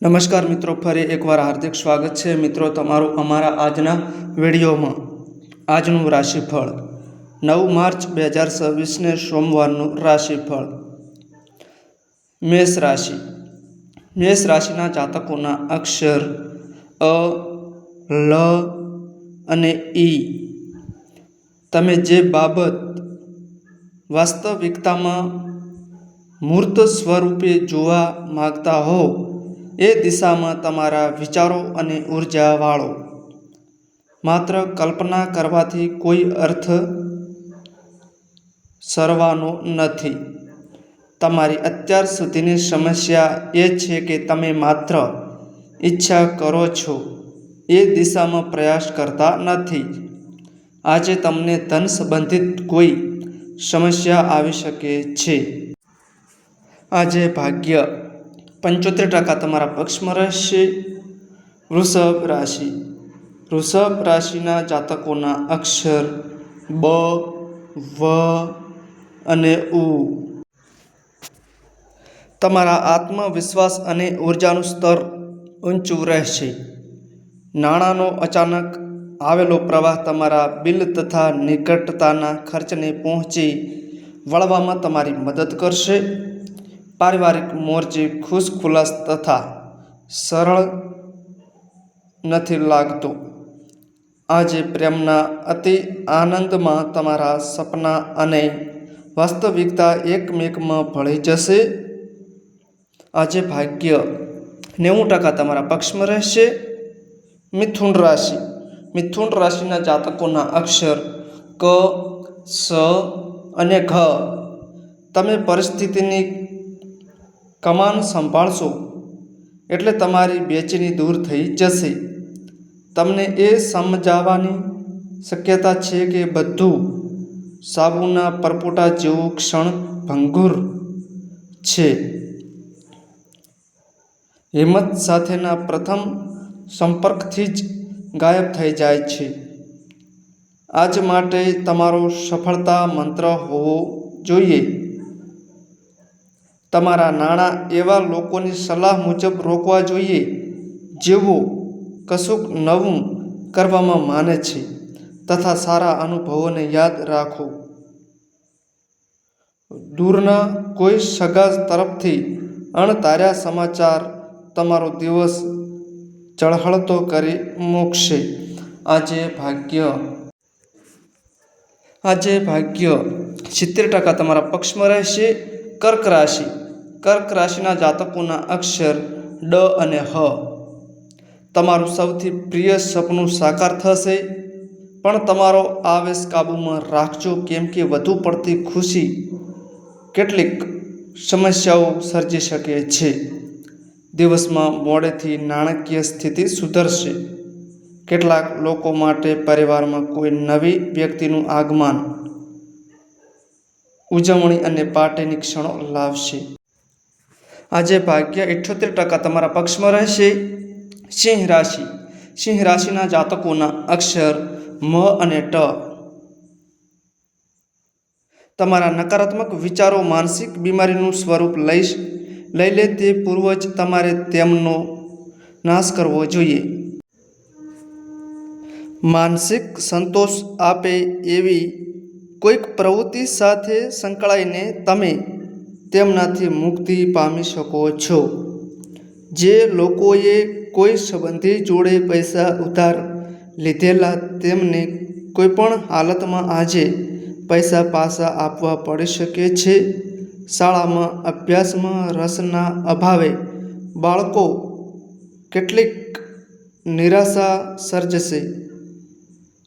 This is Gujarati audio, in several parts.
નમસ્કાર મિત્રો, ફરી એકવાર હાર્દિક સ્વાગત છે મિત્રો તમારું અમારા આજના વિડીયોમાં। આજનું રાશિફળ 9 માર્ચ 2026ને સોમવારનું રાશિફળ। મેષ રાશિ। મેષ રાશિના જાતકોના અક્ષર અ, લ અને ઈ। તમે જે બાબત વાસ્તવિકતામાં મૂર્ત સ્વરૂપે જોવા માગતા હો એ દિશામાં તમારા વિચારો અને ઉર્જા વાળો। માત્ર કલ્પના કરવાથી કોઈ અર્થ સરવાનો નથી। તમારી અત્યાર સુધીની સમસ્યા એ છે કે તમે માત્ર ઈચ્છા કરો છો, એ દિશામાં પ્રયાસ કરતા નથી। આજે તમને ધન સંબંધિત કોઈ સમસ્યા આવી શકે છે। આજે ભાગ્ય 75% તમારા પક્ષમાં રહેશે। વૃષભ રાશિ। વૃષભ રાશિના જાતકોના અક્ષર બ, વ અને ઉ। તમારા આત્મવિશ્વાસ અને ઉર્જાનું સ્તર ઊંચું રહેશે। નાણાંનો અચાનક આવેલો પ્રવાહ તમારા બિલ તથા નિકટતાના ખર્ચને પહોંચી વળવામાં તમારી મદદ કરશે। પારિવારિક મોરચે ખુશખુલાસ તથા સરળ નથી લાગતો। આજે પ્રેમના અતિ આનંદમાં તમારા સપના અને વાસ્તવિકતા એકમેકમાં ભળી જશે। આજે ભાગ્ય 90% તમારા પક્ષમાં રહેશે। મિથુન રાશિ। મિથુન રાશિના જાતકોના અક્ષર ક, સ અને ઘ। તમે પરિસ્થિતિની કમાન સંભાળશો એટલે તમારી બેચેની દૂર થઈ જશે। તમને એ સમજાવવાની શક્યતા છે કે બધું સાબુના પરપોટા જેવું ક્ષણભંગુર છે। હિંમત સાથેના પ્રથમ સંપર્કથી જ ગાયબ થઈ જાય છે। આજ માટે તમારો સફળતા મંત્ર હોવો જોઈએ તમારા નાણાં એવા લોકોની સલાહ મુજબ રોકવા જોઈએ જેઓ કશુંક નવું કરવામાં માને છે તથા સારા અનુભવોને યાદ રાખો। દૂરના કોઈ સગા તરફથી અણધાર્યા સમાચાર તમારો દિવસ ઝળહળતો કરી મૂકશે। આજે ભાગ્ય 70% તમારા પક્ષમાં રહેશે। કર્ક રાશિ। કર્ક રાશિના જાતકોના અક્ષર ડ અને હ। તમારું સૌથી પ્રિય સપનું સાકાર થશે, પણ તમારો આવેશ કાબૂમાં રાખજો કેમ કે વધુ પડતી ખુશી કેટલીક સમસ્યાઓ સર્જી શકે છે। દિવસમાં મોડેથી નાણાકીય સ્થિતિ સુધરશે। કેટલાક લોકો માટે પરિવારમાં કોઈ નવી વ્યક્તિનું આગમન ઉજવણી અને પાર્ટીની ક્ષણો લાવશે। આજે ભાગ્ય 78% તમારા પક્ષમાં રહેશે। સિંહ રાશિ। સિંહ રાશિના જાતકોના અક્ષર મ અને ટ। તમારા નકારાત્મક વિચારો માનસિક બીમારીનું સ્વરૂપ લઈ લે તે પૂર્વ જ તમારે તેમનો નાશ કરવો જોઈએ। માનસિક સંતોષ આપે એવી કોઈક પ્રવૃત્તિ સાથે સંકળાઈને તમે તેમનાથી મુક્તિ પામી શકો છો। જે લોકોએ કોઈ સંબંધી જોડે પૈસા ઉધાર લીધેલા તેમને કોઈપણ હાલતમાં આજે પૈસા પાછા આપવા પડી શકે છે। શાળામાં અભ્યાસમાં રસના અભાવે બાળકો કેટલીક નિરાશા સર્જશે।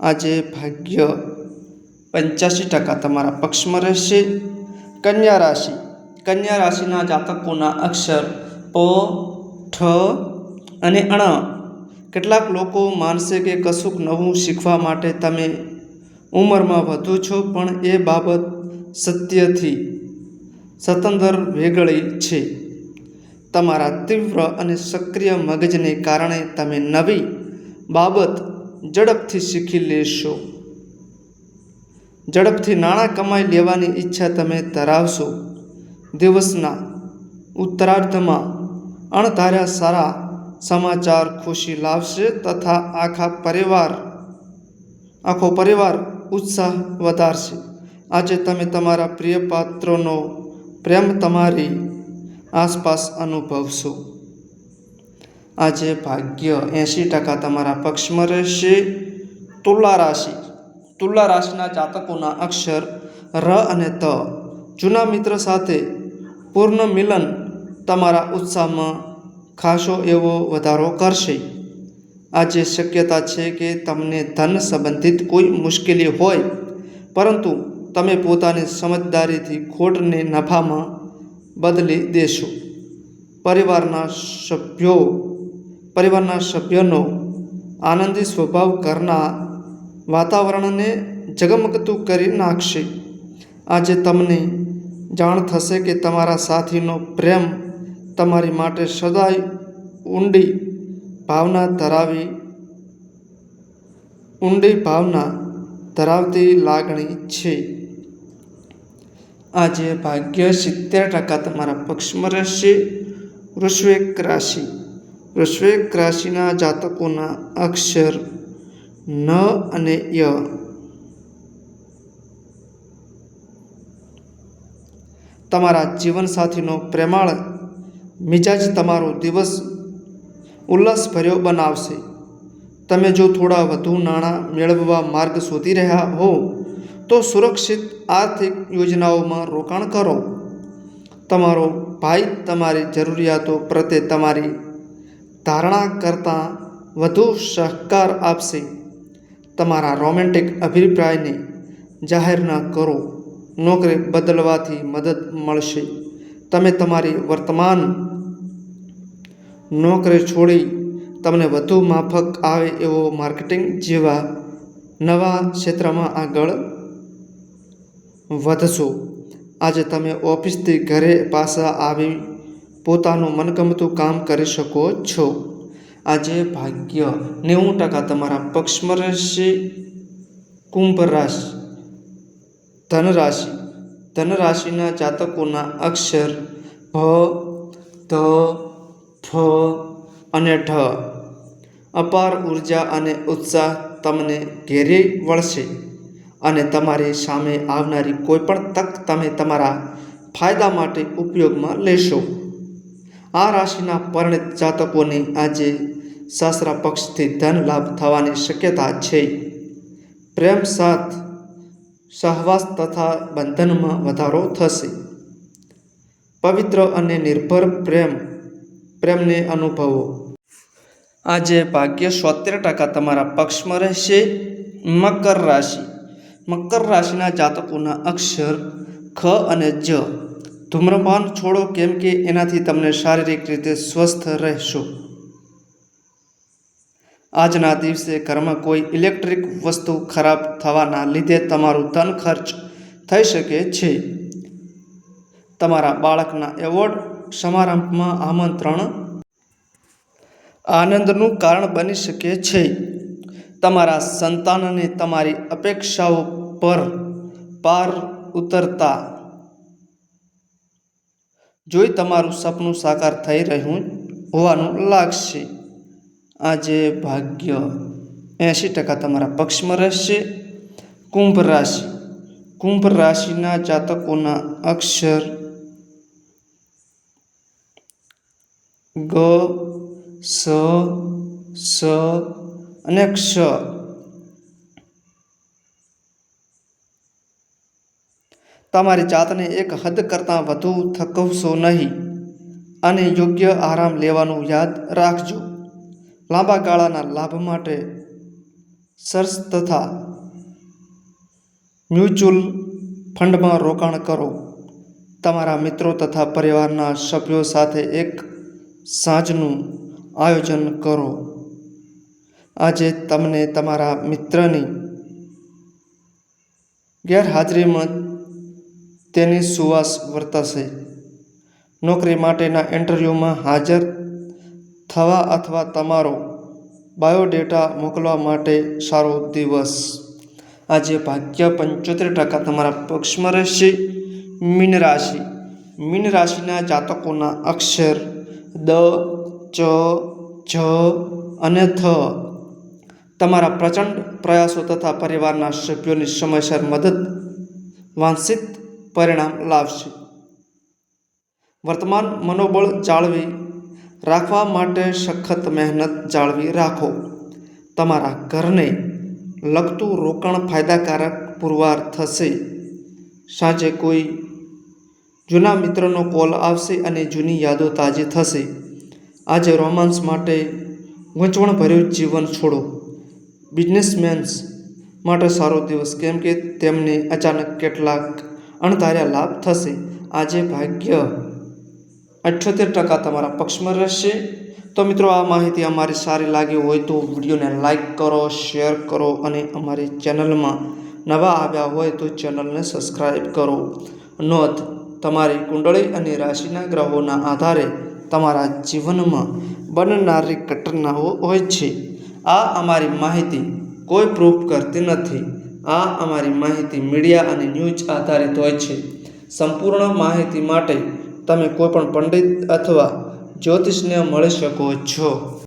આજે ભાગ્ય 85% તમારા પક્ષમાં રહેશે। કન્યા રાશિ। કન્યા રાશિના જાતકોના અક્ષર પ, ઠ અને અણ। કેટલાક લોકો માનશે કે કશુંક નવું શીખવા માટે તમે ઉંમરમાં વધુ છો, પણ એ બાબત સત્યથી સતંતર વેગળી છે। તમારા તીવ્ર અને સક્રિય મગજને કારણે તમે નવી બાબત ઝડપથી શીખી લેશો। ઝડપથી નાણાં કમાઈ લેવાની ઈચ્છા તમે ધરાવશો। દિવસના ઉત્તરાર્ધમાં અણધાર્યા સારા સમાચાર ખુશી લાવશે તથા આખો પરિવાર ઉત્સાહ વધારશે. આજે તમે તમારા પ્રિય પાત્રનો પ્રેમ તમારી આસપાસ અનુભવશો. આજે ભાગ્ય 80% તમારા પક્ષમાં રહેશે. તુલા રાશિ. તુલા રાશિના જાતકોના અક્ષર ર અને ત. જૂના મિત્ર સાથે પૂર્ણ મિલન તમારા ઉત્સાહમાં ખાસો એવો વધારો કરશે. આજે શક્યતા છે કે તમને ધન સંબંધિત કોઈ મુશ્કેલી હોય, પરંતુ તમે પોતાની સમજદારીથી ખોટને નફામાં બદલી દેશો. પરિવારના સભ્યોનો આનંદી સ્વભાવ ઘરના વાતાવરણને ઝગમગતું કરી નાખશે. આજે તમને જાણ થશે કે તમારા સાથીનો પ્રેમ તમારી માટે સદાય ઊંડી ભાવના ધરાવતી લાગણી છે. આજે ભાગ્ય 70% તમારા પક્ષમાં રહેશે. વૃશ્ચિક રાશિ. વૃશ્ચિક રાશિના જાતકોના અક્ષર ન અને ય. તમારા જીવનસાથીનો પ્રેમાળ મિજાજ તમારો દિવસ ઉલ્લાસભર્યો બનાવશે. તમે જો થોડા વધુ નાણાં મેળવવા માર્ગ શોધી રહ્યા હો તો સુરક્ષિત આર્થિક યોજનાઓમાં રોકાણ કરો. તમારો ભાઈ તમારી જરૂરિયાતો પ્રત્યે તમારી ધારણા કરતાં વધુ સહકાર આપશે. તમારા રોમેન્ટિક અભિપ્રાયને જાહેર ન કરો. નોકરી બદલવાથી મદદ મળશે. તમે તમારી વર્તમાન નોકરી છોડી તમને વધુ માફક આવે એવો માર્કેટિંગ જેવા નવા ક્ષેત્રમાં આગળ વધશો. આજે તમે ઓફિસથી ઘરે પાછા આવી પોતાનું મનગમતું કામ કરી શકો છો. આજે ભાગ્ય 90% તમારા પક્ષમાં રહેશે. કુંભ રાશિ. ધનરાશિ. ધનરાશિના જાતકોના અક્ષર ભ, ધ, ફ અને ઢ. અપાર ઉર્જા અને ઉત્સાહ તમને ઘેરી વળશે અને તમારી સામે આવનારી કોઈપણ તક તમે તમારા ફાયદા માટે ઉપયોગમાં લેશો. આ રાશિના પરિણીત જાતકોને આજે સાસરા પક્ષથી ધન લાભ થવાની શક્યતા છે. પ્રેમ સાથ સહવાસ તથા બંધનમાં વધારો થશે. પવિત્ર અને નિર્ભર પ્રેમને અનુભવો. આજે ભાગ્ય 70% તમારા પક્ષમાં રહેશે. મકર રાશિ. મકર રાશિના જાતકોના અક્ષર ખ અને જ. ધૂમ્રપાન છોડો, કેમ કે એનાથી તમને શારીરિક રીતે સ્વસ્થ રહેશો. આજના દિવસે ઘરમાં કોઈ ઇલેક્ટ્રિક વસ્તુ ખરાબ થવાના લીધે તમારું ધન ખર્ચ થઈ શકે છે. તમારા બાળકના એવોર્ડ સમારંભમાં આમંત્રણ આનંદનું કારણ બની શકે છે. તમારા સંતાનને તમારી અપેક્ષાઓ પર પાર ઉતરતા જોઈ તમારું સપનું સાકાર થઈ રહ્યું હોવાનું લાગશે. આજે ભાગ્ય 80% તમારા પક્ષમાં રહેશે. કુંભ રાશિ. કુંભ રાશિના જાતકોના અક્ષર ગ, સ, સ અને ક્ષ. તમારી જાતને એક હદ કરતાં વધુ થકવશો નહીં અને યોગ્ય આરામ લેવાનું યાદ રાખજો. લાંબા ગાળાના લાભ માટે શેર્સ તથા મ્યુચ્યુઅલ ફંડમાં રોકાણ કરો. તમારા મિત્રો તથા પરિવારના સભ્યો સાથે એક સાંજનું આયોજન કરો. આજે તમને તમારા મિત્રની ગેરહાજરીમાં તેની સુવાસ વર્તશે. નોકરી માટેના ઇન્ટરવ્યૂમાં હાજર થવા અથવા તમારો બાયોડેટા મોકલવા માટે સારો દિવસ. આજે ભાગ્ય 75% તમારા પક્ષમાં રહેશે. મીન રાશિ. મીન રાશિના જાતકોના અક્ષર દ, ચ, જ અને થ. તમારા પ્રચંડ પ્રયાસો તથા પરિવારના સભ્યોની સમયસર મદદ વાંછિત પરિણામ લાવશે. વર્તમાન મનોબળ જાળવી રાખવા માટે સખત મહેનત જાળવી રાખો. તમારા ઘરને લગતું રોકાણ ફાયદાકારક પુરવાર થશે. સાંજે કોઈ જૂના મિત્રનો કોલ આવશે અને જૂની યાદો તાજી થશે. આજે રોમાન્સ માટે ગૂંચવણભર્યું જીવન છોડો. બિઝનેસમેન્સ માટે સારો દિવસ, કેમ કે તેમને અચાનક કેટલાક અણધાર્યા લાભ થશે. આજે ભાગ્ય 78% તમારા પક્ષમાં રહેશે. તો મિત્રો, આ માહિતી અમારી સારી લાગી હોય તો વિડીયોને લાઈક કરો, શેર કરો અને અમારી ચેનલમાં નવા આવ્યા હોય તો ચેનલને સબસ્ક્રાઈબ કરો. નોંધ: તમારી કુંડળી અને રાશિના ગ્રહોના આધારે તમારા જીવનમાં બનનારી ઘટનાઓ હોય છે. આ અમારી માહિતી કોઈ પ્રૂફ કરતી નથી. આ અમારી માહિતી મીડિયા અને ન્યૂઝ આધારિત હોય છે. સંપૂર્ણ માહિતી માટે તમે કોઈપણ પંડિત અથવા જ્યોતિષને મળી શકો છો.